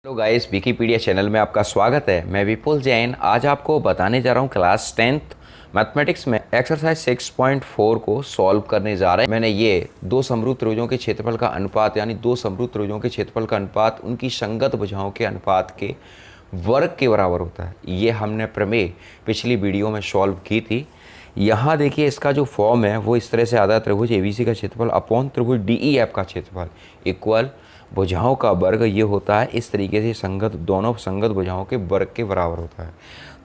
Hello guys, Wikipedia channel में आपका स्वागत है। मैं विपुल जैन। आज आपको बताने जा रहा हूँ क्लास 10th मैथमेटिक्स में एक्सरसाइज 6.4 को सॉल्व करने जा रहे हैं। मैंने ये दो समरूप त्रिभुजों के क्षेत्रफल का अनुपात यानी दो समरूप त्रिभुजों के क्षेत्रफल का अनुपात उनकी संगत भुजाओं के अनुपात के वर्ग के बराबर होता है। ये हमने प्रमेय पिछली वीडियो में सॉल्व की थी। यहाँ देखिए इसका जो फॉर्म है वो इस तरह से आता है, त्रिभुज एबीसी का क्षेत्रफल अपॉन त्रिभुज डीईएफ का क्षेत्रफल इक्वल भुजाओं का वर्ग। ये होता है इस तरीके से, संगत दोनों संगत भुजाओं के वर्ग के बराबर होता है।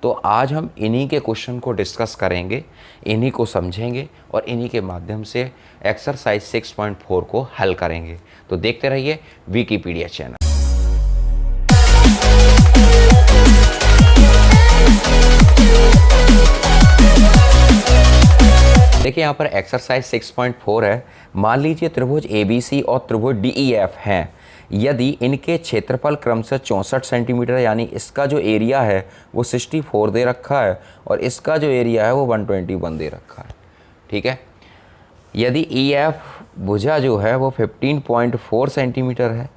तो आज हम इन्हीं के क्वेश्चन को डिस्कस करेंगे, इन्हीं को समझेंगे और इन्हीं के माध्यम से एक्सरसाइज 6.4 को हल करेंगे। तो देखते रहिए विकीपीडिया चैनल। देखिए यहाँ पर एक्सरसाइज 6.4 है। मान लीजिए त्रिभुज ABC और त्रिभुज DEF हैं। यदि इनके क्षेत्रफल क्रमशः 64 सेंटीमीटर यानी इसका जो एरिया है वो 64 दे रखा है और इसका जो एरिया है वो 121 दे रखा है। ठीक है। यदि EF भुजा जो है वो 15.4 सेंटीमीटर है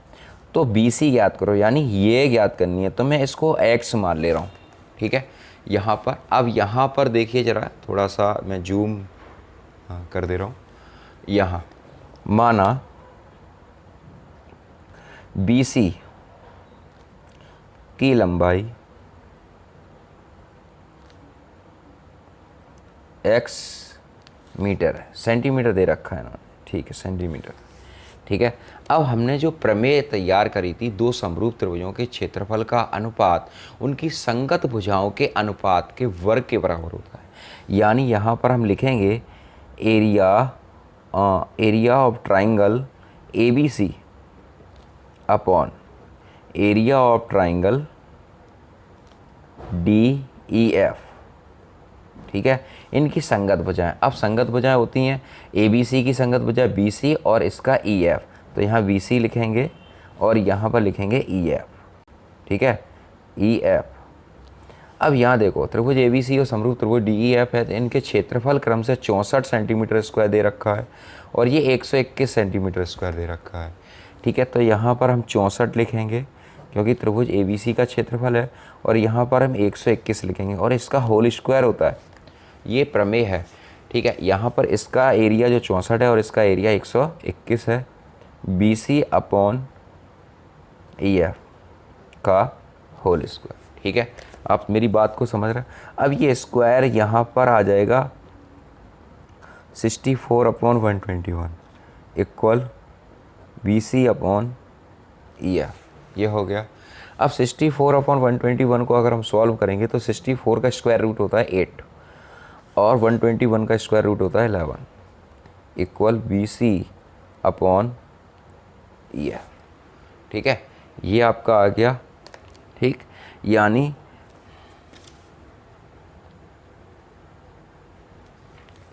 तो BC ज्ञात करो, यानी ये ज्ञात करनी है। तो मैं इसको X मान ले रहा हूँ। ठीक है। यहाँ पर अब यहाँ पर देखिए ज़रा, थोड़ा सा मैं जूम कर दे रहा हूँ। यहाँ माना BC की लंबाई x मीटर है, सेंटीमीटर दे रखा है इन्होंने। ठीक है, सेंटीमीटर। ठीक है। अब हमने जो प्रमेय तैयार करी थी, दो समरूप त्रिभुजों के क्षेत्रफल का अनुपात उनकी संगत भुजाओं के अनुपात के वर्ग के बराबर होता है। यानी यहाँ पर हम लिखेंगे area of triangle ABC upon area of triangle DEF। ठीक है। इनकी संगत भुजाएं, अब संगत भुजाएं होती हैं ABC की संगत भुजा BC और इसका EF। तो यहाँ BC लिखेंगे और यहाँ पर लिखेंगे EF। ठीक है, EF। अब यहाँ देखो, त्रिभुज ABC और समरूप त्रिभुज DEF है तो इनके क्षेत्रफल क्रम से 64 सेंटीमीटर स्क्वायर दे रखा है और ये 121 सेंटीमीटर स्क्वायर दे रखा है। ठीक है। तो यहाँ पर हम 64 लिखेंगे क्योंकि त्रिभुज ABC का क्षेत्रफल है और यहाँ पर हम 121 लिखेंगे और इसका होल स्क्वायर होता है। ये प्रमेय है। ठीक है। यहाँ पर इसका एरिया जो 64 है और इसका एरिया 121 है। BC अपॉन EF का होल स्क्वायर। ठीक है। आप मेरी बात को समझ रहे हैं। अब ये स्क्वायर यहाँ पर आ जाएगा 64 upon 121 equal BC upon EF। ये हो गया। अब 64 अपॉन 121 को अगर हम सॉल्व करेंगे तो 64 का स्क्वायर रूट होता है 8 और 121 का स्क्वायर रूट होता है 11 इक्वल BC अपॉन EF। ठीक है। ये आपका आ गया। ठीक, यानी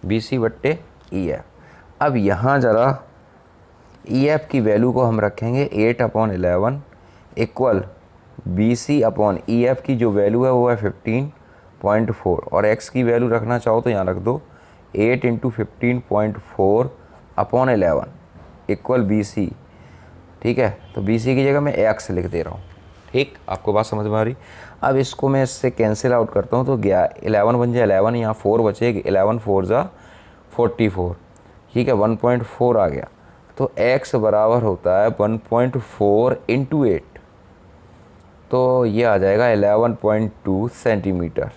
BC बट्टे EF। अब यहाँ ज़रा EF की वैल्यू को हम रखेंगे 8 upon 11 equal BC upon EF की जो वैल्यू है वो है 15.4 और X की वैल्यू रखना चाहो तो यहाँ रख दो 8 इंटू 15.4 अपॉन 11 इक्वल BC। ठीक है। तो BC की जगह मैं X लिख दे रहा हूँ। ठीक, आपको बात समझ में आ रही। अब इसको मैं इससे कैंसिल आउट करता हूँ तो 11 बन जाए 11, यहाँ 4 बचेगी, 11 4 जा 44। ठीक है, 1.4 आ गया। तो x बराबर होता है 1.4 इंटू 8, तो ये आ जाएगा 11.2 सेंटीमीटर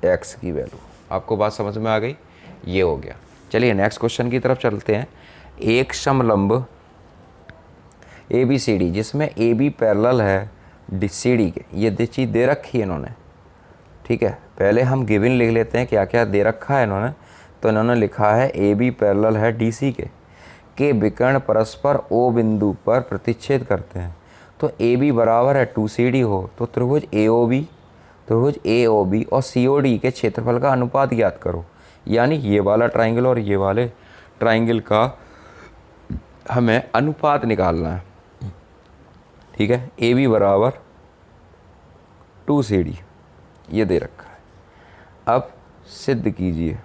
x की वैल्यू। आपको बात समझ में आ गई। ये हो गया। चलिए नेक्स्ट क्वेश्चन की तरफ चलते हैं। एक समलंब ABCD जिसमें AB पैरेलल है CD के, ये चीज़ दे रखी है इन्होंने। ठीक है। पहले हम गिवन लिख लेते हैं क्या क्या दे रखा है इन्होंने। तो इन्होंने लिखा है AB पैरेलल है DC के विकर्ण परस्पर O बिंदु पर प्रतिच्छेद करते हैं। तो AB बराबर है 2CD हो तो त्रिभुज AOB और COD के क्षेत्रफल का अनुपात ज्ञात करो। यानी ये वाला ट्राइंगल और ये वाले ट्राइंगल का हमें अनुपात निकालना है। ठीक है। AB बराबर 2CD ये दे रखा है। अब सिद्ध कीजिए।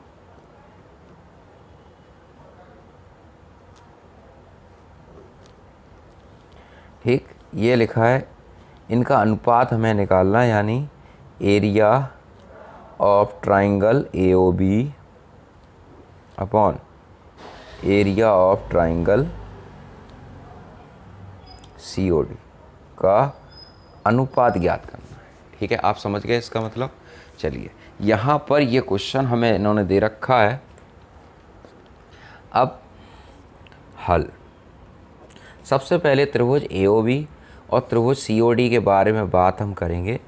ठीक, ये लिखा है इनका अनुपात हमें निकालना है, यानी area of triangle AOB upon area of triangle COD का अनुपात ज्ञात करना है। ठीक है, आप समझ गए इसका मतलब। चलिए, यहाँ पर ये क्वेश्चन हमें इन्होंने दे रखा है। अब हल, सबसे पहले त्रिभुज AOB और त्रिभुज COD के बारे में बात हम करेंगे।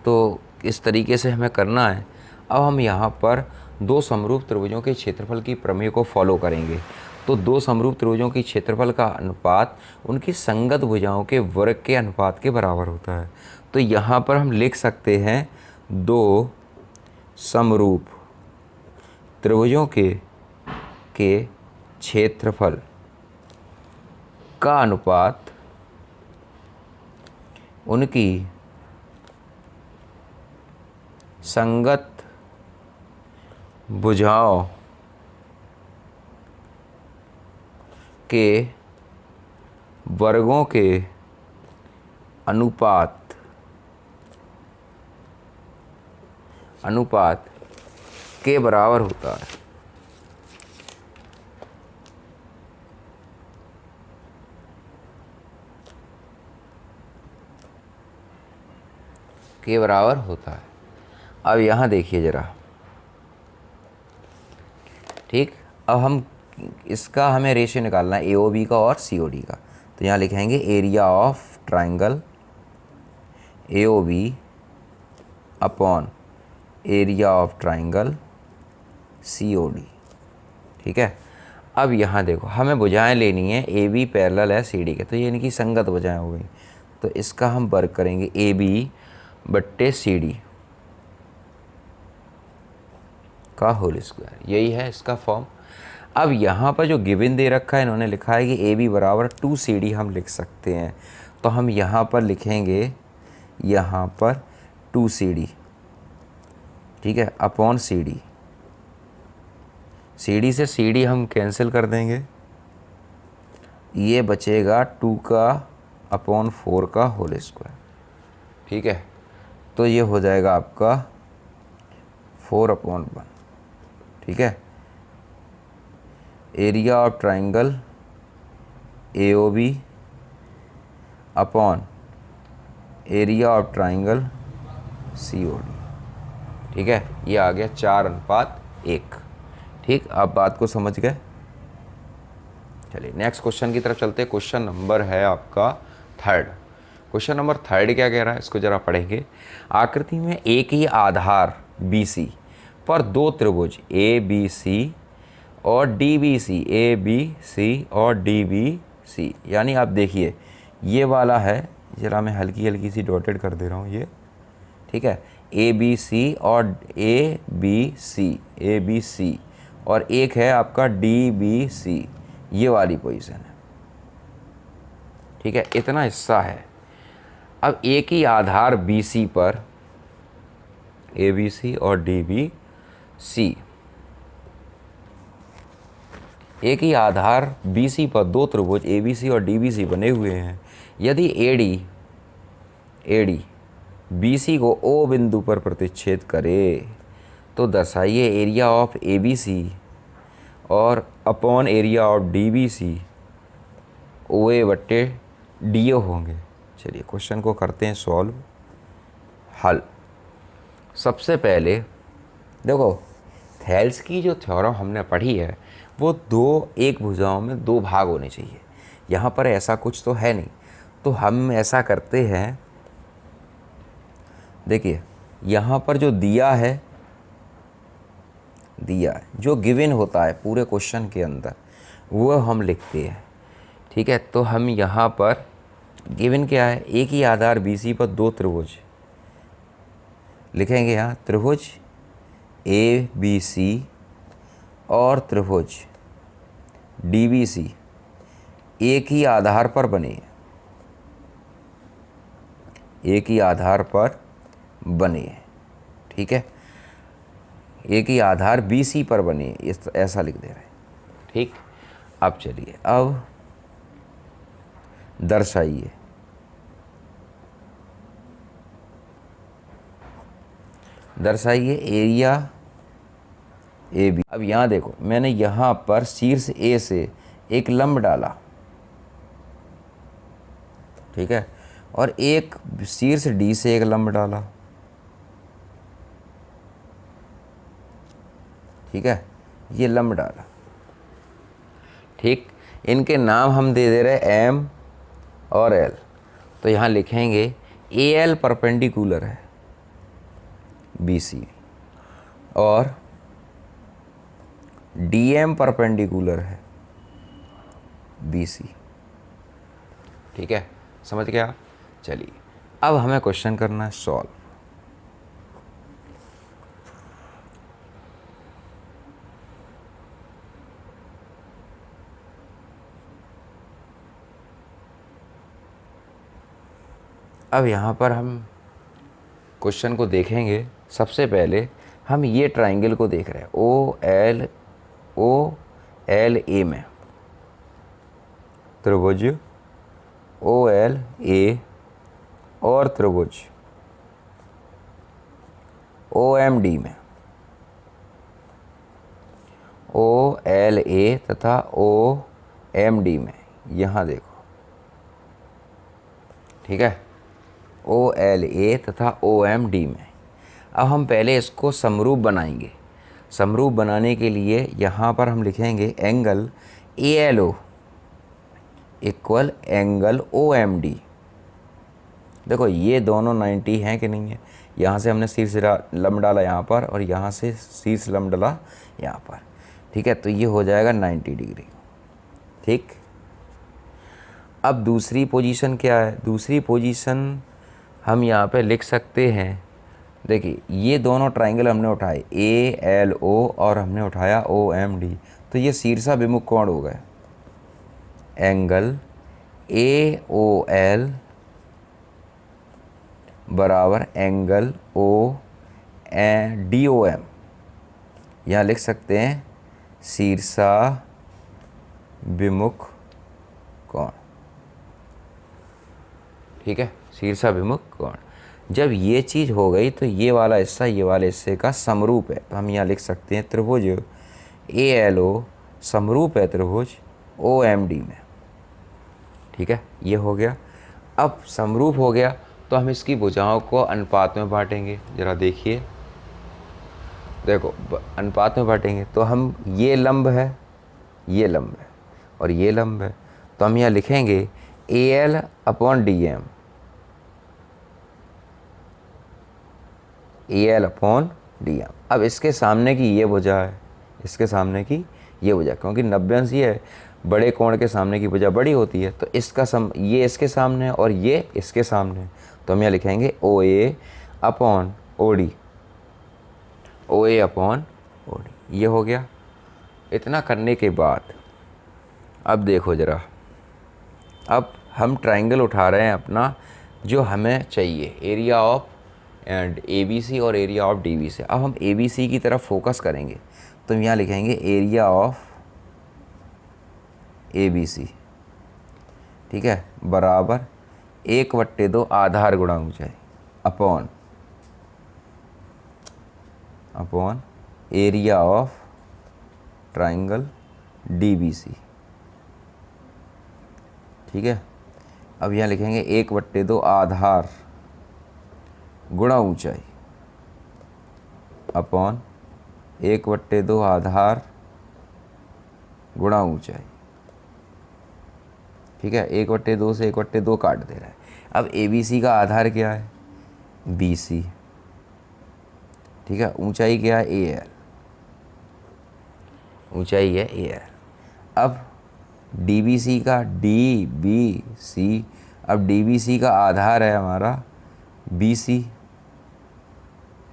तो इस तरीके से हमें करना है। अब हम यहाँ पर दो समरूप त्रिभुजों के क्षेत्रफल की प्रमेय को फॉलो करेंगे। तो दो समरूप त्रिभुजों की क्षेत्रफल का अनुपात उनकी संगत भुजाओं के वर्ग के अनुपात के बराबर होता है। तो यहाँ पर हम लिख सकते हैं दो समरूप त्रिभुजों के क्षेत्रफल का अनुपात उनकी संगत भुजाओं के वर्गों के अनुपात के बराबर होता है। के बराबर होता है। अब यहाँ देखिए ज़रा, ठीक। अब हम इसका हमें रेशियो निकालना है AOB का और COD का। तो यहाँ लिखेंगे area of triangle AOB upon area of triangle COD। ठीक है, अब यहाँ देखो, हमें भुजाएं लेनी है AB पैरेलल है CD के, तो ये इनकी संगत भुजाएं हो गई। तो इसका हम वर्ग करेंगे AB बट्टे CD का होल स्क्वायर, यही है इसका फॉर्म। अब यहाँ पर जो गिवन दे रखा है, इन्होंने लिखा है कि AB बराबर 2CD हम लिख सकते हैं। तो हम यहाँ पर लिखेंगे, यहाँ पर 2CD, ठीक है, अपॉन CD। CD से CD हम कैंसिल कर देंगे, ये बचेगा 2 का अपॉन 4 का होल स्क्वायर। ठीक है, तो ये हो जाएगा आपका 4/1। ठीक है, area of triangle AOB upon area of triangle COD। ठीक है, ये आ गया 4:1। ठीक, आप बात को समझ गए। चलिए नेक्स्ट क्वेश्चन की तरफ चलते हैं। क्वेश्चन नंबर है आपका 3rd। क्वेश्चन नंबर 3rd क्या कह रहा है, इसको जरा पढ़ेंगे। आकृति में एक ही आधार BC पर दो त्रिभुज ABC और DBC, यानी आप देखिए, ये वाला है, जरा मैं हल्की हल्की सी डॉटेड कर दे रहा हूँ ये। ठीक है, ABC और ABC और एक है आपका DBC, ये वाली पोजीशन है। ठीक है, इतना हिस्सा है। अब एक ही आधार BC पर ABC और DBC, एक ही आधार BC पर दो त्रिभुज ABC और DBC बने हुए हैं। यदि AD BC को O बिंदु पर प्रतिच्छेद करे तो दर्शाइए एरिया ऑफ ABC और upon area of DBC OA बट्टे DO होंगे। चलिए क्वेश्चन को करते हैं सॉल्व, हल। सबसे पहले देखो, थेल्स की जो थ्योरम हमने पढ़ी है वो दो एक भुजाओं में दो भाग होने चाहिए। यहाँ पर ऐसा कुछ तो है नहीं, तो हम ऐसा करते हैं, देखिए यहाँ पर जो दिया है जो गिवन होता है पूरे क्वेश्चन के अंदर, वो हम लिखते हैं। ठीक है, तो हम यहाँ पर गिवन क्या है, एक ही आधार BC पर दो त्रिभुज लिखेंगे। यहाँ त्रिभुज ABC और त्रिभुज DBC एक ही आधार पर बने, एक ही आधार पर बने। ठीक है, एक ही आधार BC पर बने, ऐसा लिख दे रहे हैं। ठीक, अब चलिए, अब दर्शाइए दर्शाइए एरिया ए बी। अब यहाँ देखो, मैंने यहाँ पर शीर्ष ए से एक लंब डाला, ठीक है, और एक शीर्ष डी से एक लंब डाला, ठीक है, ये लंब डाला, ठीक। इनके नाम हम दे दे रहे एम और एल। तो यहाँ लिखेंगे ए एल परपेंडिकुलर है बी सी, और डी एम परपेंडिकुलर है बी सी, ठीक है, समझ गया। चलिए अब हमें क्वेश्चन करना है सॉल्व। अब यहाँ पर हम क्वेश्चन को देखेंगे। सबसे पहले हम ये ट्राइंगल को देख रहे हैं ओ एल ए में, त्रिभुज ओ एल ए और त्रिभुज ओ एम डी में, ओ एल ए तथा ओ एम डी में, यहाँ देखो, ठीक है, ओ एल ए तथा ओ एम डी में। अब हम पहले इसको समरूप बनाएंगे। समरूप बनाने के लिए यहाँ पर हम लिखेंगे angle A L O equal angle O M D. देखो ये दोनों 90 हैं कि नहीं है। यहाँ से हमने शीर्ष लंब डाला यहाँ पर, और यहाँ से शीर्ष लंब डाला यहाँ पर, ठीक है, तो ये हो जाएगा 90 डिग्री, ठीक। अब दूसरी पोजीशन क्या है? दूसरी पोजीशन हम यहाँ पे लिख सकते हैं, देखिए ये दोनों ट्राइंगल हमने उठाए ए एल ओ और हमने उठाया ओ एम डी, तो ये शीर्षाभिमुख कोण हो गए। एंगल ए ओ एल बराबर angle O D O M, यहाँ लिख सकते हैं शीर्षाभिमुख कोण, ठीक है, शीर्षाभिमुख कोण। जब ये चीज़ हो गई तो ये वाला हिस्सा ये वाले हिस्से का समरूप है, तो हम यहाँ लिख सकते हैं त्रिभुज ए एल ओ समरूप है त्रिभुज ओ एम डी में, ठीक है, ये हो गया। अब समरूप हो गया तो हम इसकी भुजाओं को अनुपात में बांटेंगे। ज़रा देखिए, देखो अनुपात में बांटेंगे तो हम ये लंब है, ये लंब है और ये लंब है, तो हम यहाँ लिखेंगे A L upon D M, A L upon D M. अब इसके सामने की ये भुजा है, इसके सामने की ये भुजा, क्योंकि 90 अंश ये है, बड़े कोण के सामने की भुजा बड़ी होती है, तो इसका ये इसके सामने और ये इसके सामने, तो हम यहाँ लिखेंगे ओ ए अपॉन ओ डी, ओ ए अपॉन ओ डी, ये हो गया। इतना करने के बाद अब देखो ज़रा, अब हम ट्राइंगल उठा रहे हैं अपना जो हमें चाहिए, area of and A B C और area of D B C. अब हम ए बी सी की तरफ फोकस करेंगे, तो हम यहाँ लिखेंगे area of A B C, ठीक है, बराबर 1/2 आधार गुणा ऊंचाई upon area of triangle D B C, ठीक है। अब यहाँ लिखेंगे 1/2 आधार गुणा ऊंचाई अपॉन 1/2 आधार गुणा ऊंचाई, ठीक है, 1/2 से 1/2 काट दे रहा है। अब ए बी सी का आधार क्या है? बी सी, ठीक है, ऊंचाई क्या है? ए एल, ऊंचाई है ए एल। अब डी बी सी का डी बी सी, अब डी बी सी का आधार है हमारा बी सी,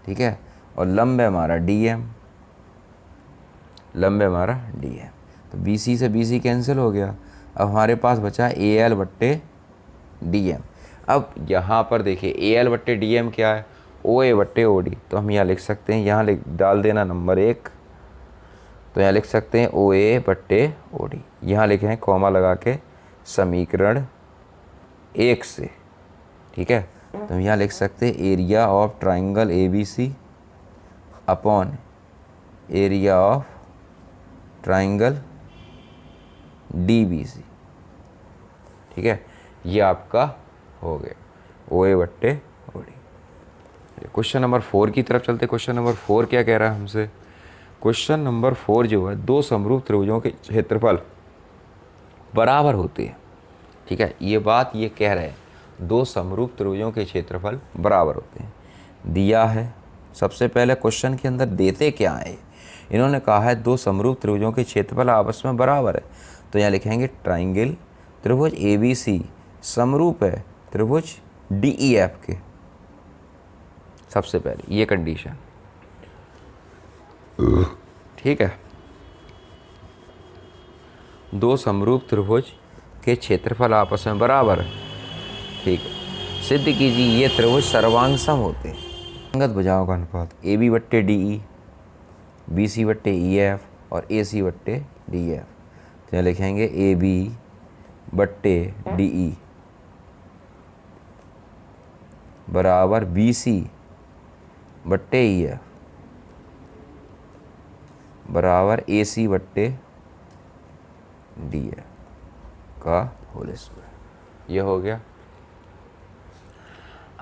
ठीक है, और लंब है हमारा डी एम, लंब है हमारा डी एम, तो बी सी से बी सी कैंसिल हो गया। अब हमारे पास बचा ए एल बट्टे डी एम। अब यहाँ पर देखिए ए एल बट्टे डी एम क्या है? ओ ए बट्टे ओ डी, तो हम यहाँ लिख सकते हैं, यहाँ डाल देना नंबर 1, तो यहाँ लिख सकते हैं ओ ए बट्टे ओ डी, यहाँ लिखे हैं कॉमा लगा के समीकरण 1 से, ठीक है। तो हम यहाँ लिख सकते हैं area of triangle A B C upon area of triangle DBC। ठीक है, ये आपका हो गया OA बट्टे OD। क्वेश्चन नंबर 4 की तरफ चलते। क्वेश्चन नंबर 4 क्या कह रहा है हमसे? क्वेश्चन नंबर 4 जो है, दो समरूप त्रिभुजों के क्षेत्रफल बराबर होते हैं। ठीक है, ये बात ये कह रहे हैं, दो समरूप त्रिभुजों के क्षेत्रफल बराबर होते हैं। दिया है, सबसे पहले क्वेश्चन के अंदर देते क्या है, इन्होंने कहा है दो समरूप त्रिभुजों के क्षेत्रफल आपस में बराबर है। तो यहाँ लिखेंगे ट्राइंगल त्रिभुज ABC समरूप है त्रिभुज DEF के। सबसे पहले ये कंडीशन, ठीक है। दो समरूप त्रिभुज के क्षेत्रफल आपस में बराबर है, ठीक है। सिद्ध कीजिए ये त्रिभुज सर्वांग सम होते हैं। संगत भुजाओं का अनुपात AB बट्टे DE, BC बट्टे EF और AC बट्टे DF। तो यहाँ लिखेंगे AB बट्टे DE बराबर BC बट्टे EF बराबर AC बट्टे DF का होल स्क्वायर। ये हो गया।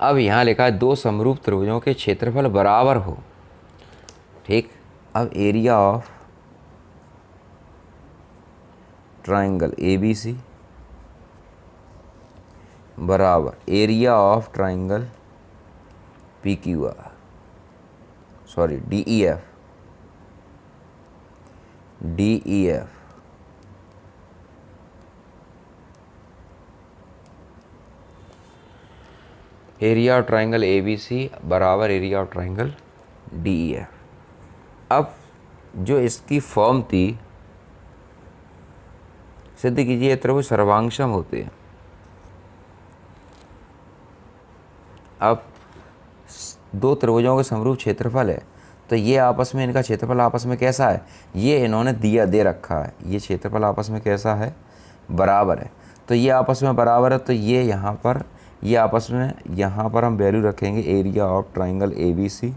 अब यहाँ लिखा है दो समरूप त्रिभुजों के क्षेत्रफल बराबर हो, ठीक। अब एरिया ऑफ ट्राइंगल ABC बराबर area of triangle PQR, sorry DEF area of triangle ABC बराबर एरिया ऑफ ट्राइंगल DEF। अब जो इसकी फॉर्म थी, सिद्ध कीजिए त्रिभुज सर्वांगसम होते हैं। अब दो त्रिभुजों के समरूप क्षेत्रफल है, तो ये आपस में, इनका क्षेत्रफल आपस में कैसा है, ये इन्होंने दे रखा है। ये क्षेत्रफल आपस में कैसा है, बराबर है। तो ये आपस में बराबर है, तो ये यहाँ पर, ये आपस में, यहाँ पर हम वैल्यू रखेंगे एरिया ऑफ ट्राइंगल ABC।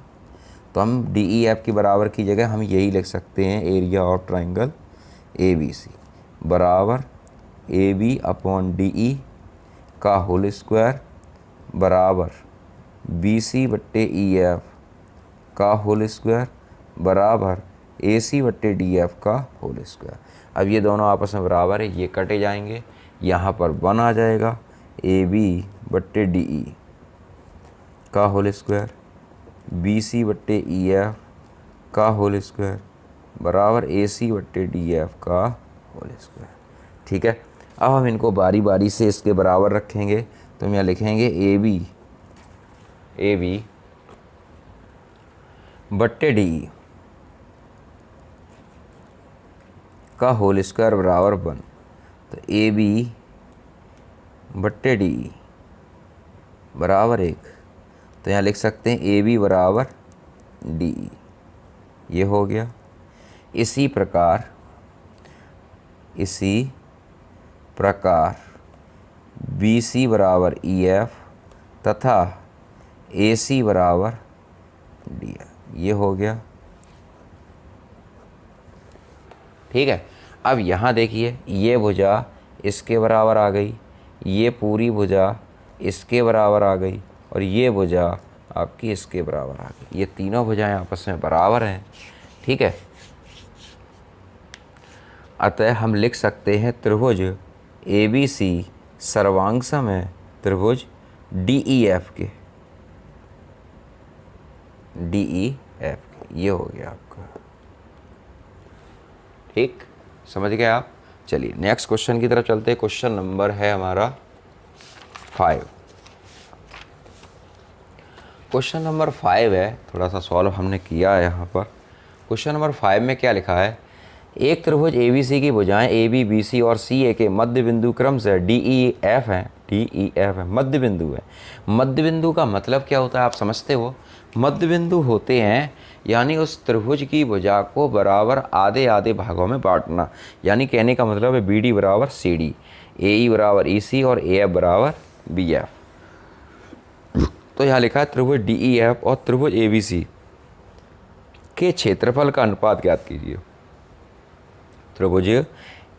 तो हम DEF की बराबर की जगह हम यही लिख सकते हैं, एरिया ऑफ ट्राइंगल ABC बराबर AB अपॉन DE का होल स्क्वायर बराबर BC बट्टे EF का होल स्क्वायर बराबर AC बट्टे DF का होल स्क्वायर। अब ये दोनों आपस में बराबर है, ये कटे जाएंगे, यहाँ पर 1 आ जाएगा। AB बट्टे DE का होल स्क्वायर BC बट्टे EF का होल स्क्वायर बराबर AC बट्टे DF का होल स्क्वायर। ठीक है, अब हम इनको बारी बारी से इसके बराबर रखेंगे। तो हम यहाँ लिखेंगे AB बट्टे DE का होल स्क्वायर बराबर 1। तो AB बट्टे DE बराबर 1। तो यहाँ लिख सकते हैं AB बराबर DE। ये हो गया। इसी प्रकार BC बराबर EF तथा AC बराबर DF। ये हो गया, ठीक है। अब यहाँ देखिए, ये भुजा इसके बराबर आ गई, ये पूरी भुजा इसके बराबर आ गई, और ये भुजा आपकी इसके बराबर आ गई। ये तीनों भुजाएं आपस में बराबर हैं, ठीक है। अतः हम लिख सकते हैं त्रिभुज ABC सर्वांगसम है त्रिभुज DEF के। ये हो गया आपका, ठीक, समझ गए आप। चलिए नेक्स्ट क्वेश्चन की तरफ चलते हैं। क्वेश्चन नंबर है हमारा 5। क्वेश्चन नंबर 5 है, थोड़ा सा सॉल्व हमने किया है यहाँ पर। क्वेश्चन नंबर 5 में क्या लिखा है, एक त्रिभुज ABC की भुजाएं AB, BC और CA के मध्य बिंदु क्रम से DEF है, मध्य बिंदु है। मध्य बिंदु का मतलब क्या होता है, आप समझते हो। मध्य बिंदु होते हैं यानी उस त्रिभुज की भुजा को बराबर आधे आधे भागों में बांटना। यानी कहने का मतलब है BD बराबर CD, AE बराबर EC और AF बराबर BF। तो यहाँ लिखा है त्रिभुज DEF और त्रिभुज ABC के क्षेत्रफल का अनुपात ज्ञात कीजिए। त्रिभुज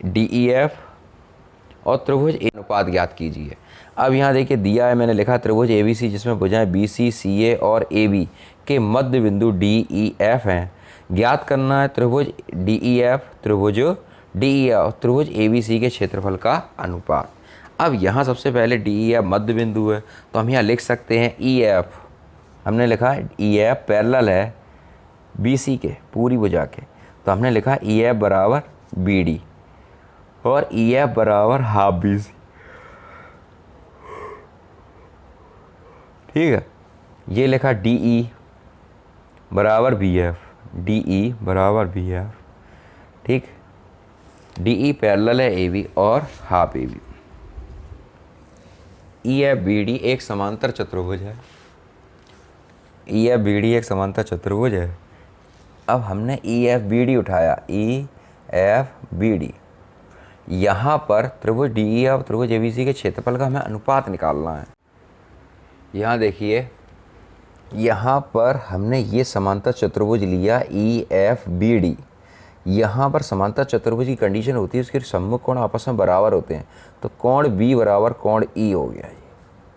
DEF और त्रिभुज अनुपात ज्ञात कीजिए। अब यहाँ देखिए दिया है, मैंने लिखा त्रिभुज ABC जिसमें भुजाएं BC CA और AB के मध्य बिंदु DEF हैं। ज्ञात करना है त्रिभुज DEF, त्रिभुज DEF और त्रिभुज ABC के क्षेत्रफल का अनुपात। अब यहाँ सबसे पहले DEF मध्य बिंदु है, तो हम यहाँ लिख सकते हैं EF, हमने लिखा EF पैरेलल है BC के पूरी भुजा के, तो हमने लिखा EF बराबर BD और EF बराबर हाफ BC। ठीक है, ये लिखा DE बराबर BF, DE बराबर BF। ठीक, DE पैरेलल है AB और हाफ AB। EF BD एक समांतर चतुर्भुज है। EF BD एक समांतर चतुर्भुज है। अब हमने EF BD उठाया, EF BD, यहाँ पर त्रिभुज DEF और त्रिभुज ABC के क्षेत्रफल का हमें अनुपात निकालना है। यहाँ देखिए, यहाँ पर हमने ये समांतर चतुर्भुज लिया EF BD। यहाँ पर समांतर चतुर्भुज की कंडीशन होती है उसके सम्मुख कोण आपस में बराबर होते हैं, तो कोण B बराबर कोण E हो गया ये।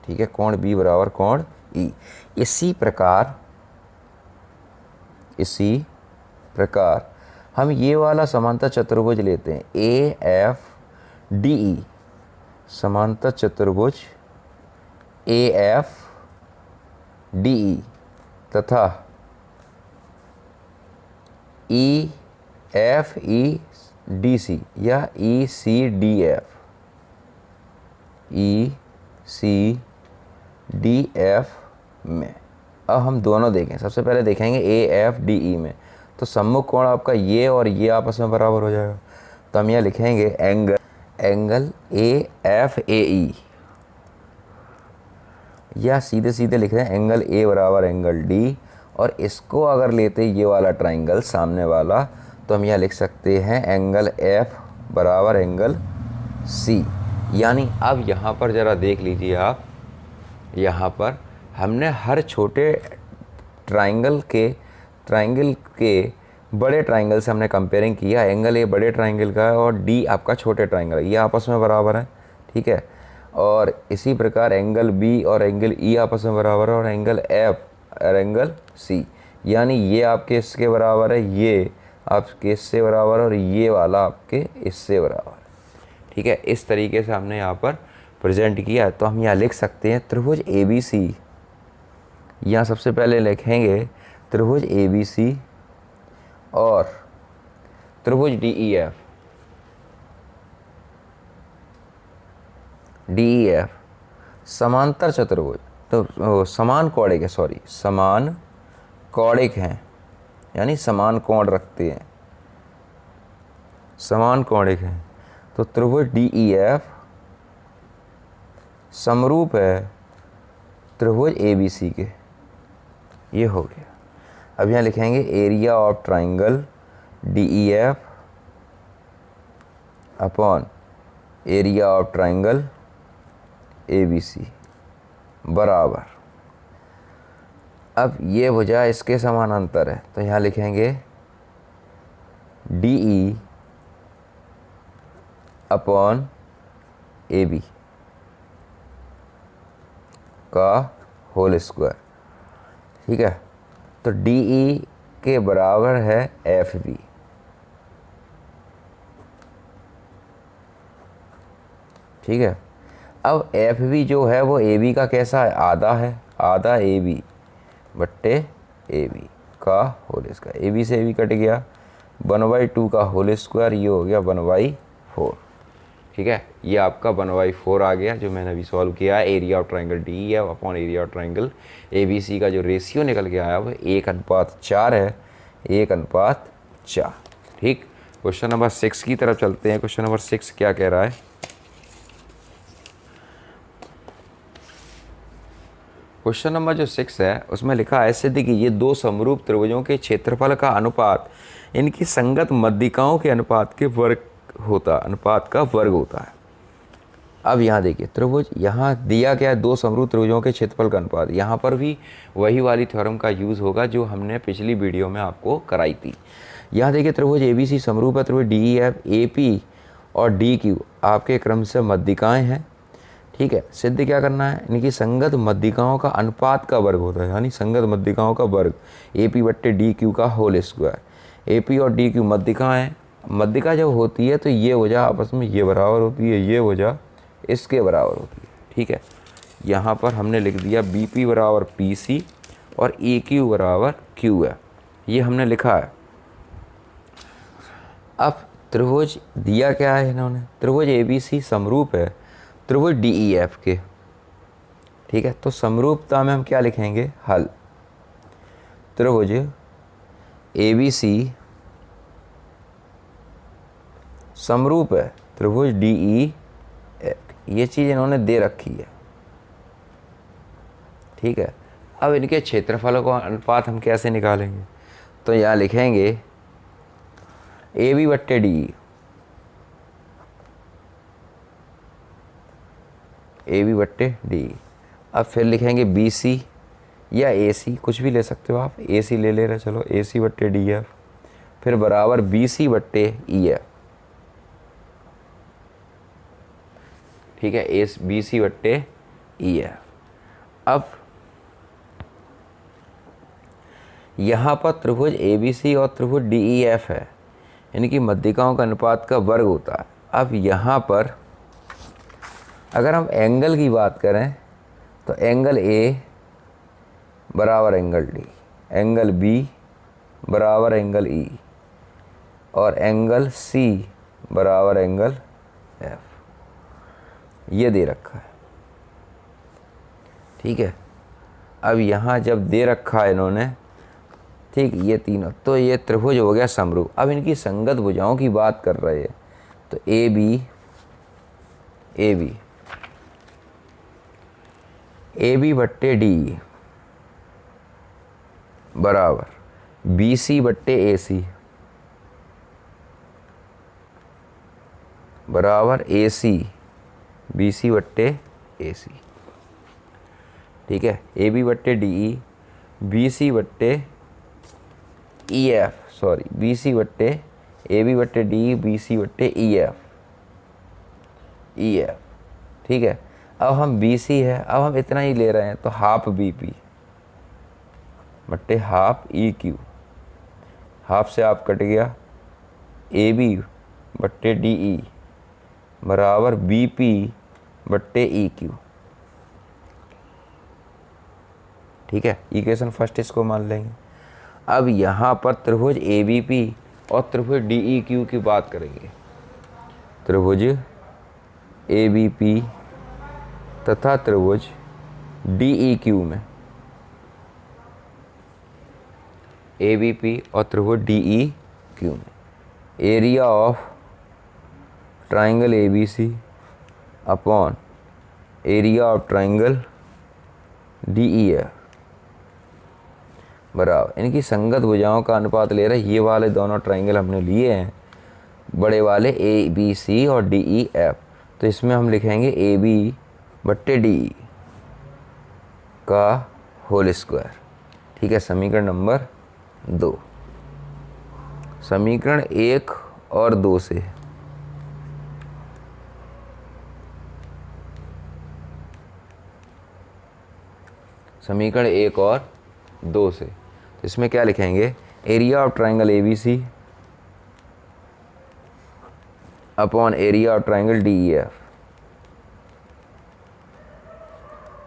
ठीक है, कोण B बराबर कोण E। इसी प्रकार हम ये वाला समांतर चतुर्भुज लेते हैं AFDE, समांतर चतुर्भुज AFDE तथा EFEDC या ECDF में। अब हम दोनों देखें, सबसे पहले देखेंगे AFDE में, तो सम्मुख कोण आपका ये और ये आपस में बराबर हो जाएगा, तो हम यहाँ लिखेंगे एंगल AFAE, या सीधे सीधे लिख रहे हैं एंगल A बराबर एंगल D, और इसको अगर लेते ये वाला ट्राइंगल सामने वाला, तो हम यहाँ लिख सकते हैं एंगल F बराबर एंगल C। यानी अब यहाँ पर ज़रा देख लीजिए आप, यहाँ पर हमने हर छोटे ट्राइंगल के बड़े ट्राइंगल से हमने कंपेयरिंग किया। एंगल A बड़े ट्राइंगल का है और D आपका छोटे ट्राइंगल है, ये आपस में बराबर है। ठीक है, और इसी प्रकार एंगल B और एंगल E आपस में बराबर है, और एंगल F और एंगल C, यानी ये आपके इसके बराबर है, ये आपके इससे बराबर है, और ये वाला आपके इससे बराबर है। ठीक है, इस तरीके से हमने यहाँ पर प्रेजेंट किया। तो हम यहाँ लिख सकते हैं त्रिभुज ABC, यहाँ सबसे पहले लिखेंगे त्रिभुज ABC और त्रिभुज DEF समांतर चतुर्भुज, तो समान कौणिक हैं, यानी समान कोण रखते हैं, समान कौणिक हैं। तो त्रिभुज DEF समरूप है त्रिभुज ABC के, ये हो गया। अब यहाँ लिखेंगे area of triangle DEF upon area of triangle ABC बराबर, अब ये भुजा इसके समानांतर है, तो यहाँ लिखेंगे DE अपॉन AB का होल स्क्वायर। ठीक है, तो DE के बराबर है FB। ठीक है, अब FB जो है वो AB का कैसा है, आधा है, आधा AB बट्टे AB का होल स्क्वायर। AB से AB कट गया, 1/2 का होल स्क्वायर, ये हो गया 1/4। ठीक है, ये आपका 1/4 आ गया जो मैंने अभी सॉल्व किया है। Area of triangle DEF upon area of triangle ABC का जो रेशियो निकल के आया वो 1:4 है, 1:4। ठीक, क्वेश्चन नंबर 6 की तरफ चलते हैं। क्वेश्चन नंबर 6 क्या कह रहा है? क्वेश्चन नंबर जो 6 है उसमें लिखा है सिद्ध कि ये दो समरूप त्रिभुजों के क्षेत्रफल का अनुपात इनकी संगत मध्यिकाओं के अनुपात का वर्ग होता है। अब यहाँ देखिए त्रिभुज, यहाँ दिया क्या है, दो समरूप त्रिभुजों के क्षेत्रफल का अनुपात। यहाँ पर भी वही वाली थ्योरम का यूज़ होगा जो हमने पिछली वीडियो में आपको कराई थी। यहाँ देखिए त्रिभुज ABC समरूप है, त्रिभुज DEF AP और DQ आपके क्रम से मध्यिकाएँ हैं। ठीक है, सिद्ध क्या करना है, इनकी संगत मध्यिकाओं का अनुपात का वर्ग होता है, यानी संगत मध्यिकाओं का वर्ग AP/DQ का होल स्क्वायर। AP और DQ मध्यिकाएँ, मध्यिका जब होती है तो ये वजह आपस में ये बराबर होती है, ये वजह इसके बराबर होती है। ठीक है, यहाँ पर हमने लिख दिया BP बराबर PC और EQ बराबर QF, ये हमने लिखा है। अब त्रिभुज दिया क्या है इन्होंने, त्रिभुज ABC समरूप है त्रिभुज DEF के। ठीक है, तो समरूपता में हम क्या लिखेंगे, हल। त्रिभुज ABC समरूप है त्रिभुज DEF, ये चीज़ इन्होंने दे रखी है। ठीक है, अब इनके क्षेत्रफलों का अनुपात हम कैसे निकालेंगे, तो यहाँ लिखेंगे AB/DE, AB/DE। अब फिर लिखेंगे BC या AC, कुछ भी ले सकते हो आप, AC ले रहे, चलो AC/DF, फिर बराबर BC/EF। ठीक है, BC/EF। अब यहाँ पर त्रिभुज ABC और त्रिभुज DEF है, इनकी मध्यिकाओं का अनुपात का वर्ग होता है। अब यहाँ पर अगर हम एंगल की बात करें तो एंगल A बराबर एंगल D, एंगल B बराबर एंगल E और एंगल C बराबर एंगल F, ये दे रखा है। ठीक है, अब यहाँ जब दे रखा है इन्होंने, ठीक, ये तीनों, तो ये त्रिभुज हो गया समरूप। अब इनकी संगत भुजाओं की बात कर रहे हैं तो AB/DE बराबर BC/AC बराबर AC BC/AC। ठीक है, AB/DE BC/EF, sorry AB/DE BC/EF। ठीक है, अब हम BC है, अब हम इतना ही ले रहे हैं तो हाफ BP बट्टे हाफ EQ, हाफ से आप कट गया, AB/DE बराबर BP/EQ। ठीक है, इक्वेशन फर्स्ट इसको मान लेंगे। अब यहाँ पर त्रिभुज ABP और त्रिभुज DEQ की बात करेंगे। त्रिभुज ABP तथा त्रिभुज DEQ में, ABP और त्रिभुज DEQ में area of triangle ABC upon area of triangle DEF बराबर, इनकी संगत भुजाओं का अनुपात ले रहे। ये वाले दोनों ट्राइंगल हमने लिए हैं, बड़े वाले ABC और DEF, तो इसमें हम लिखेंगे AB/DE का होल स्क्वायर। ठीक है, समीकरण नंबर 2। समीकरण 1 और 2 से समीकरण 1 और 2 से तो इसमें क्या लिखेंगे, area of triangle ABC upon area of triangle DEF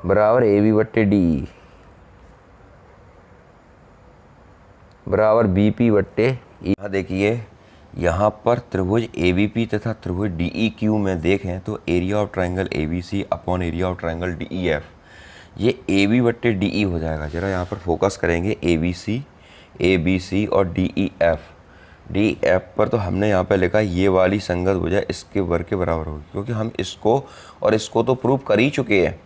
बराबर AB/DE बराबर BP/E। यहाँ देखिए, यहाँ पर त्रिभुज ABP तथा त्रिभुज DEQ में देखें तो area of triangle ABC upon area of triangle DEF, ये AB/DE हो जाएगा। जरा यहाँ पर फोकस करेंगे, ABC और DEF पर तो हमने यहाँ पे लिखा ये वाली संगत भुजा इसके वर्ग के बराबर होगी, क्योंकि हम इसको और इसको तो प्रूव कर ही चुके हैं।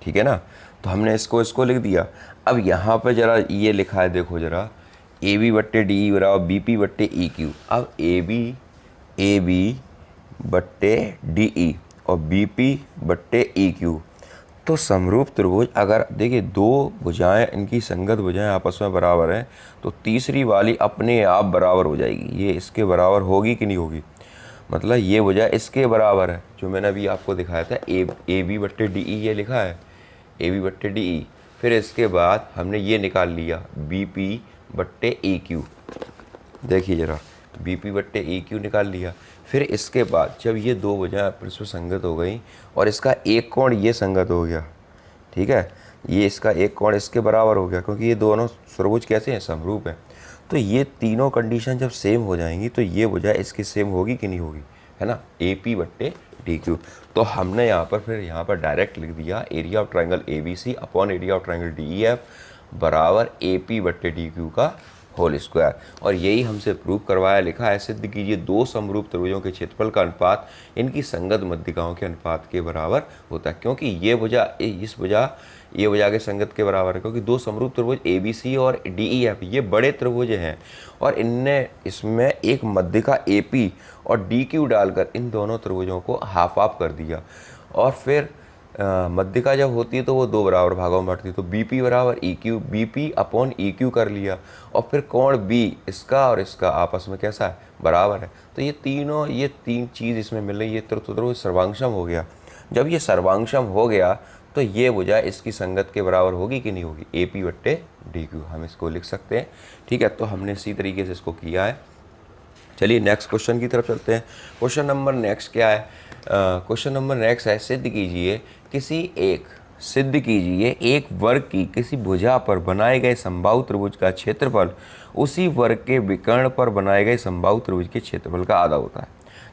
ठीक है ना, तो हमने इसको लिख दिया। अब यहाँ पे जरा ये लिखा है, देखो जरा, AB/DE बराबर BP/EQ। अब AB/DE और बी पी बट्टे ई क्यू। तो समरूप त्रिभुज अगर देखिए दो भुजाएं इनकी संगत भुजाएं आपस में बराबर हैं तो तीसरी वाली अपने आप बराबर हो जाएगी। ये इसके बराबर होगी कि नहीं होगी, मतलब ये भुजा इसके बराबर है जो मैंने अभी आपको दिखाया था, ए बी बट्टे डी ई ये लिखा है, ए बी बट्टे डी ई। फिर इसके बाद हमने ये निकाल लिया बी पी बट्टे ई क्यू। देखिए ज़रा, बी पी बट्टे ई क्यू निकाल लिया। फिर इसके बाद जब ये दो भुजाएं आपस में संगत हो गई और इसका एक कोण ये संगत हो गया, ठीक है, ये इसका एक कोण इसके बराबर हो गया क्योंकि ये दोनों त्रिभुज कैसे हैं, समरूप हैं। तो ये तीनों कंडीशन जब सेम हो जाएंगी तो ये भुजा इसकी सेम होगी कि नहीं होगी, है ना, ए पी बट्टे डी क्यू। तो हमने यहाँ पर फिर यहाँ पर डायरेक्ट लिख दिया area of triangle A B C upon area of triangle D E F बराबर ए पी बट्टे डी क्यू का होल स्क्वायर। और यही हमसे प्रूव करवाया, लिखा है सिद्ध कीजिए दो समरूप त्रिभुजों के क्षेत्रफल का अनुपात इनकी संगत मध्यिकाओं के अनुपात के बराबर होता है। क्योंकि ये भुजा इस भुजा ये भुजा के संगत के बराबर है, क्योंकि दो समरूप त्रिभुज ए बी सी और डी ई एफ ये बड़े त्रिभुज हैं और इनने इसमें एक मध्यिका ए पी और डी क्यू डालकर इन दोनों त्रिभुजों को हाफ हाफ कर दिया। और फिर मध्यिका जब होती है तो वो दो बराबर भागों में बढ़ती है, तो बी पी बराबर E Q, B P upon E Q कर लिया। और फिर कोण बी इसका और इसका आपस में कैसा है, बराबर है। तो ये तीन चीज़ इसमें मिल रही है, त्रिभुज सर्वांगसम हो गया। जब ये सर्वांगसम हो गया तो ये भुजा इसकी संगत के बराबर होगी कि नहीं होगी, ए पी बट्टे डी क्यू हम इसको लिख सकते हैं। ठीक है, तो हमने इसी तरीके से इसको किया है। चलिए नेक्स्ट क्वेश्चन की तरफ चलते हैं। क्वेश्चन नंबर नेक्स्ट क्या है, क्वेश्चन नंबर नेक्स्ट है सिद्ध कीजिए एक वर्ग की किसी भुजा पर बनाए गए समबाहु त्रिभुज का क्षेत्रफल उसी वर्ग के विकर्ण पर बनाए गए समबाहु त्रिभुज के क्षेत्रफल का आधा होता है।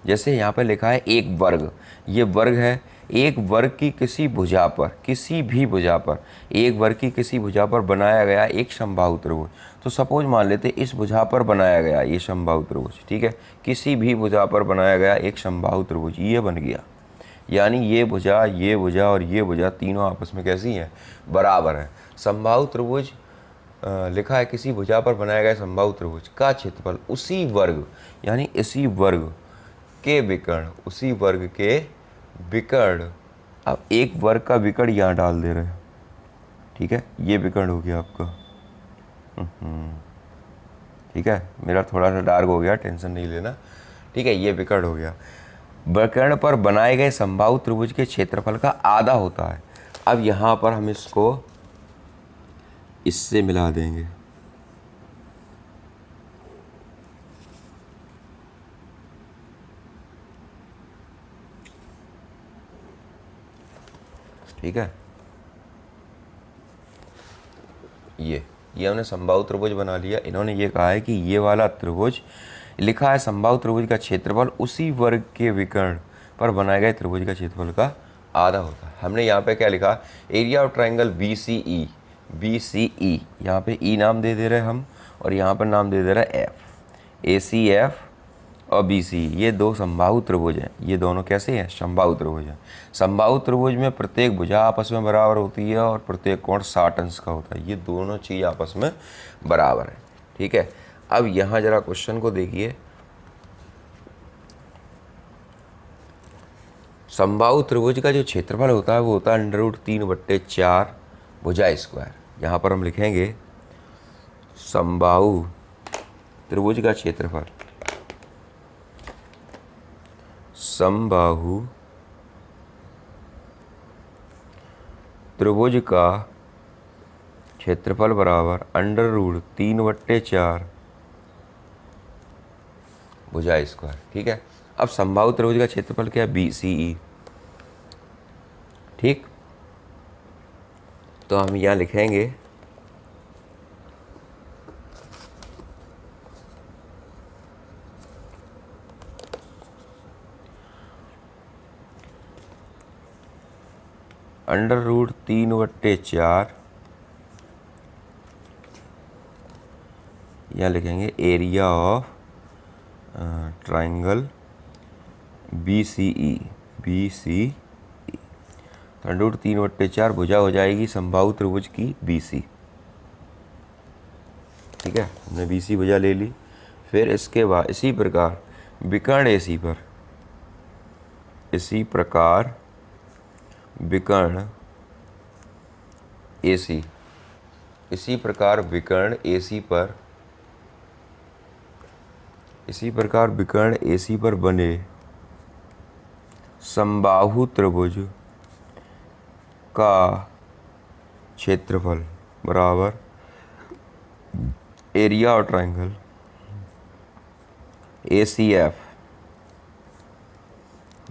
जैसे यहाँ पे लिखा है एक वर्ग, ये वर्ग है, एक वर्ग की किसी भुजा पर, किसी भी भुजा पर, एक वर्ग की किसी भुजा पर बनाया गया एक समबाहु त्रिभुज। तो सपोज मान लेते इस भुजा पर बनाया गया ये समबाहु त्रिभुज, ठीक है, किसी भी भुजा पर बनाया गया एक समबाहु त्रिभुज ये बन गया। यानी ये भुजा और ये भुजा तीनों आपस में कैसी हैं, बराबर है। समबाहु त्रिभुज लिखा है किसी भुजा पर बनाया गया समबाहु त्रिभुज का क्षेत्रफल उसी वर्ग, यानी इसी वर्ग के विकर्ण, उसी वर्ग के विकर्ण। अब एक वर्ग का विकर्ण यहाँ डाल दे रहे हैं, ठीक है, ये विकर्ण हो गया आपका। ठीक है, मेरा थोड़ा सा डार्क हो गया, टेंशन नहीं लेना, ठीक है, ये विकर्ण हो गया। विकर्ण पर बनाए गए समबाहु त्रिभुज के क्षेत्रफल का आधा होता है। अब यहाँ पर हम इसको इससे मिला देंगे, ठीक है, ये हमने समबाहु त्रिभुज बना लिया। इन्होंने ये कहा है कि ये वाला त्रिभुज लिखा है समबाहु त्रिभुज का क्षेत्रफल उसी वर्ग के विकर्ण पर बनाए गए त्रिभुज का क्षेत्रफल का आधा होता है। हमने यहाँ पे क्या लिखा, area of triangle B C E, यहाँ पे ई नाम दे रहे हम और यहाँ पर नाम दे रहा है एफ। ए सी एफ और बी सी, ये दो समबाहु त्रिभुज हैं, ये दोनों कैसे हैं, समबाहु त्रिभुज हैं। समबाहु त्रिभुज में प्रत्येक भुजा आपस में बराबर होती है और प्रत्येक कोण 60 अंश का होता है, ये दोनों चीज़ आपस में बराबर है। ठीक है, अब यहाँ जरा क्वेश्चन को देखिए, समबाहु त्रिभुज का जो क्षेत्रफल होता है वो होता है √3/4 भुजा स्क्वायर। यहाँ पर हम लिखेंगे समबाहु त्रिभुज का क्षेत्रफल, समबाहु त्रिभुज का क्षेत्रफल बराबर √3/4 भुजा स्क्वायर। ठीक है, अब समबाहु त्रिभुज का क्षेत्रफल क्या है, बी सी ई। ठीक, तो हम यहाँ लिखेंगे √3/4, यहाँ लिखेंगे area of triangle B C E. √3/4 भुजा हो जाएगी समबाहु त्रिभुज की बी सी। ठीक है, हमने बी सी भुजा ले ली। फिर इसके बाद इसी प्रकार विकर्ण ए सी पर, इसी प्रकार विकर्ण AC, इसी प्रकार विकर्ण AC पर बने समबाहु त्रिभुज का क्षेत्रफल बराबर एरिया ऑफ ट्रायंगल ACF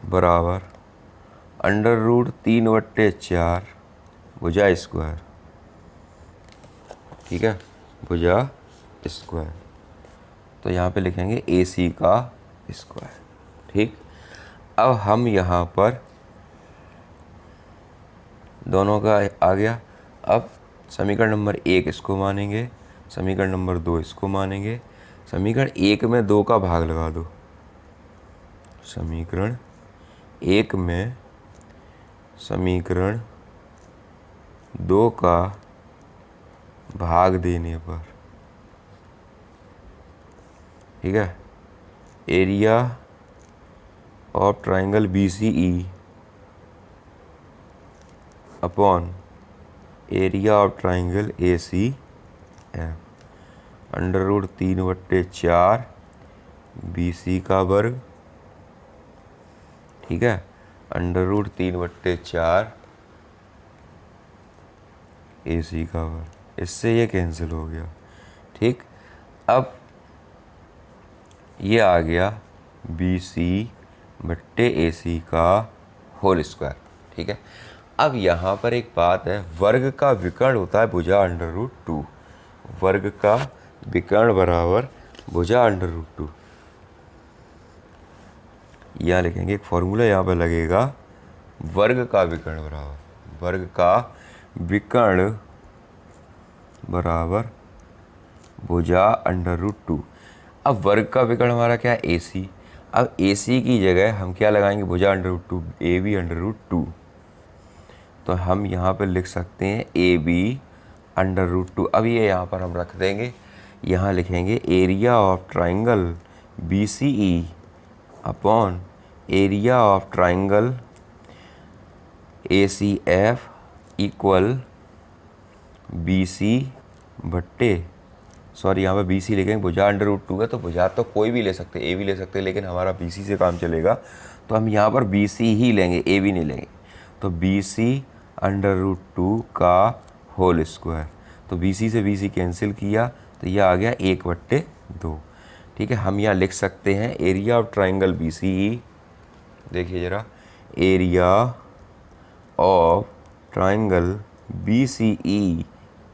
बराबर √3/4 भुजा स्क्वायर। ठीक है, भुजा स्क्वायर। तो यहाँ पे लिखेंगे AC का स्क्वायर। ठीक, अब हम यहाँ पर दोनों का आ गया। अब समीकरण नंबर 1 इसको मानेंगे, समीकरण नंबर 2 इसको मानेंगे। समीकरण 1 में 2 का भाग लगा दो। समीकरण 1 में समीकरण 2 का भाग देने पर, ठीक है, area of triangle BCE upon area of triangle ACF √3/4 BC का वर्ग, ठीक है, √3/4 AC का वर्ग। इससे ये कैंसिल हो गया। ठीक, अब ये आ गया BC/AC का होल स्क्वायर। ठीक है, अब यहाँ पर एक बात है, वर्ग का विकर्ण होता है भुजा √2। वर्ग का विकर्ण बराबर भुजा √2। यहाँ लिखेंगे एक फॉर्मूला यहाँ पर लगेगा, वर्ग का विकर्ण बराबर, वर्ग का विकर्ण बराबर भुजा √2। अब वर्ग का विकर्ण हमारा क्या है? AC। अब AC की जगह हम क्या लगाएंगे? भुजा √2, AB √2। तो हम यहाँ पर लिख सकते हैं AB √2। अब ये यहाँ पर हम रख देंगे, यहाँ लिखेंगे area of triangle BCE upon area of triangle ACF equal BC बट्टे, सॉरी यहाँ पे BC लिखेंगे, भुजा √2 है तो भुजा तो कोई भी ले सकते, A भी ले सकते, लेकिन हमारा BC से काम चलेगा तो हम यहाँ पर BC ही लेंगे, A भी नहीं लेंगे। तो BC √2 का होल स्क्वायर। तो BC से BC कैंसिल किया तो यह आ गया 1/2। ठीक है, हम यहाँ लिख सकते हैं एरिया ऑफ ट्रायंगल BCE, देखिए ज़रा, area of triangle BCE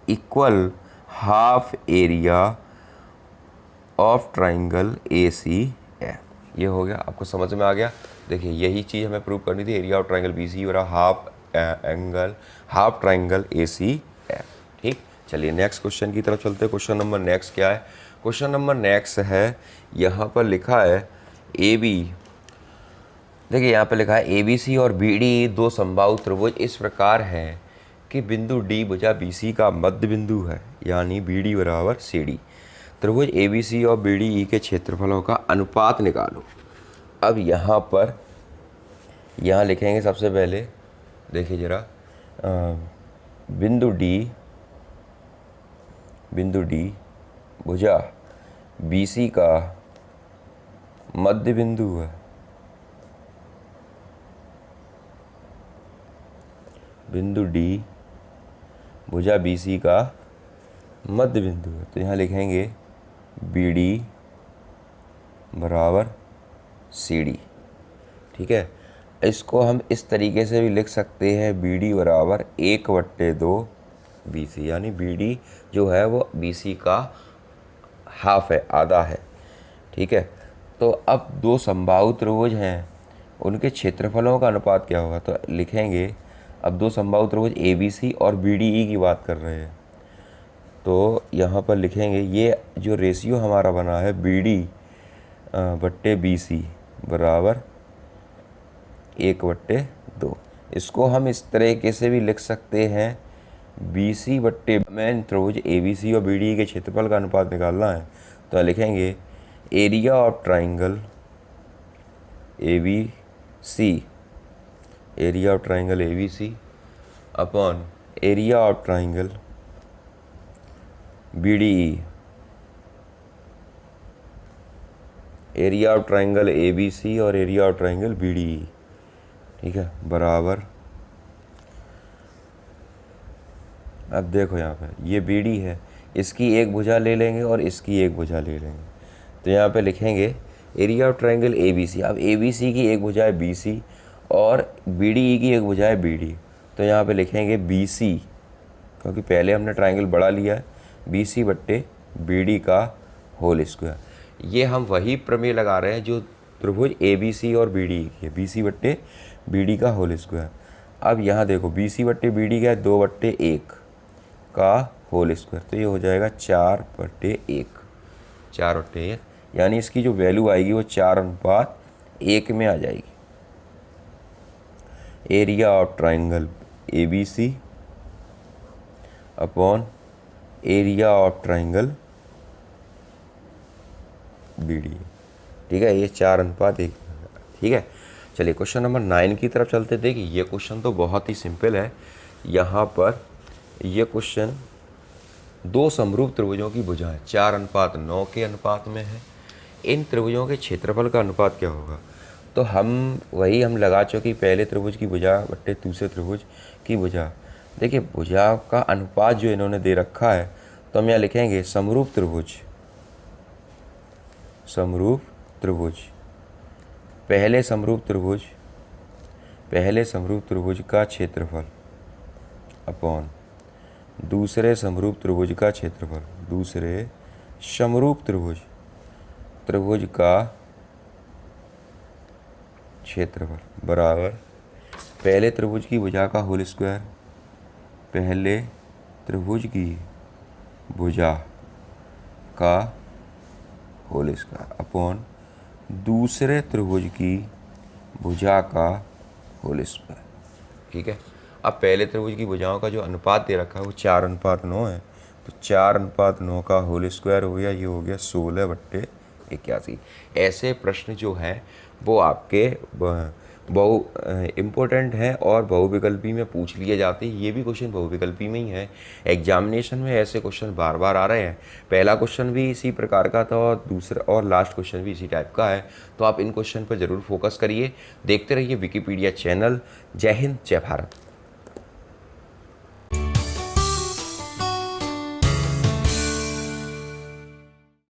equal half area of triangle ACF। ये हो गया, आपको समझ में आ गया। देखिए यही चीज़ हमें प्रूव करनी थी, एरिया ऑफ ट्रायंगल BCE और हाफ ट्रायंगल ACF। ठीक, चलिए नेक्स्ट क्वेश्चन की तरफ चलते हैं। क्वेश्चन नंबर नेक्स्ट क्या है? क्वेश्चन नंबर नेक्स्ट है, यहाँ पर लिखा है AB, देखिए यहाँ पर लिखा है ABC और BD दो समबाहु त्रिभुज इस प्रकार हैं कि बिंदु D भुजा BC का मध्य बिंदु है, यानी BD बराबर CD। त्रिभुज ABC और BDE के क्षेत्रफलों का अनुपात निकालो। अब यहाँ पर यहाँ लिखेंगे सबसे पहले, देखिए ज़रा, बिंदु D भुजा BC का मध्य बिंदु है, बिंदु D भुजा BC का मध्य बिंदु है। तो यहाँ लिखेंगे BD बराबर CD। ठीक है, इसको हम इस तरीके से भी लिख सकते हैं, BD बराबर 1/2 BC, यानी BD जो है वो BC का हाफ है, आधा है। ठीक है, तो अब दो समबाहु त्रिभुज हैं, उनके क्षेत्रफलों का अनुपात क्या होगा? तो लिखेंगे, अब दो समबाहु त्रिभुज ABC और BDE की बात कर रहे हैं, तो यहाँ पर लिखेंगे ये जो रेशियो हमारा बना है BD बट्टे BC बराबर 1/2। इसको हम इस तरीके से भी लिख सकते हैं, BC बट्टे मेन त्रिभुज ABC और BDE के क्षेत्रफल का अनुपात निकालना है, तो लिखेंगे area of triangle ABC area of triangle ABC upon area of triangle BDE, area of triangle ABC और एरिया ऑफ ट्राइंगल BDE, ठीक है, बराबर। अब देखो यहाँ पे ये BD है, इसकी एक भुजा ले लेंगे और इसकी एक भुजा ले लेंगे, तो यहाँ पे लिखेंगे एरिया ऑफ ट्राइंगल ABC। अब ABC की एक भुजा है BC और BDE की एक भुजा है BD, तो यहाँ पे लिखेंगे BC, क्योंकि पहले हमने ट्राइंगल बड़ा लिया है, BC बट्टे BD का होल स्क्वायर। ये हम वही प्रमेय लगा रहे हैं जो त्रिभुज ABC और BDE की है, BC बट्टे BD का होल स्क्वायर। अब यहाँ देखो BC बट्टे BD का है 2/1 का होल स्क्वायर, तो ये हो जाएगा 4/1, 4/1, यानी इसकी जो वैल्यू आएगी वो 4:1 में आ जाएगी। Area of triangle ABC upon area of triangle BD, ठीक है, ये 4:1, ठीक है। चलिए क्वेश्चन नंबर 9 की तरफ चलते। देखिए ये क्वेश्चन तो बहुत ही सिंपल है। यहाँ पर ये क्वेश्चन दो समरूप त्रिभुजों की भुजाएं 4:9 के अनुपात में है। इन त्रिभुजों के क्षेत्रफल का अनुपात क्या होगा? तो हम लगा चुके पहले त्रिभुज की भुजा बट्टे दूसरे त्रिभुज की भुजा। देखिए भुजा का अनुपात जो इन्होंने दे रखा है, तो हम यहाँ लिखेंगे समरूप त्रिभुज, समरूप त्रिभुज, पहले समरूप त्रिभुज का क्षेत्रफल अपॉन दूसरे समरूप त्रिभुज का क्षेत्रफल, दूसरे समरूप त्रिभुज का क्षेत्रफल बराबर पहले त्रिभुज की भुजा का होल स्क्वायर, पहले त्रिभुज की भुजा का होल स्क्वायर अपॉन दूसरे त्रिभुज की भुजा का होल स्क्वायर, ठीक है। अब पहले त्रिभुज की भुजाओं का जो अनुपात दे रखा है वो 4:9 है, तो 4:9 का होल स्क्वायर हो गया, ये हो गया 16/81। ऐसे प्रश्न जो हैं वो आपके बहु इम्पोर्टेंट हैं और बहुविकल्पी में पूछ लिए जाते हैं। ये भी क्वेश्चन बहुविकल्पी में ही है। एग्जामिनेशन में ऐसे क्वेश्चन बार बार आ रहे हैं। पहला क्वेश्चन भी इसी प्रकार का था और दूसरा और लास्ट क्वेश्चन भी इसी टाइप का है, तो आप इन क्वेश्चन पर ज़रूर फोकस करिए। देखते रहिए विकिपीडिया चैनल। जय हिंद, जय भारत।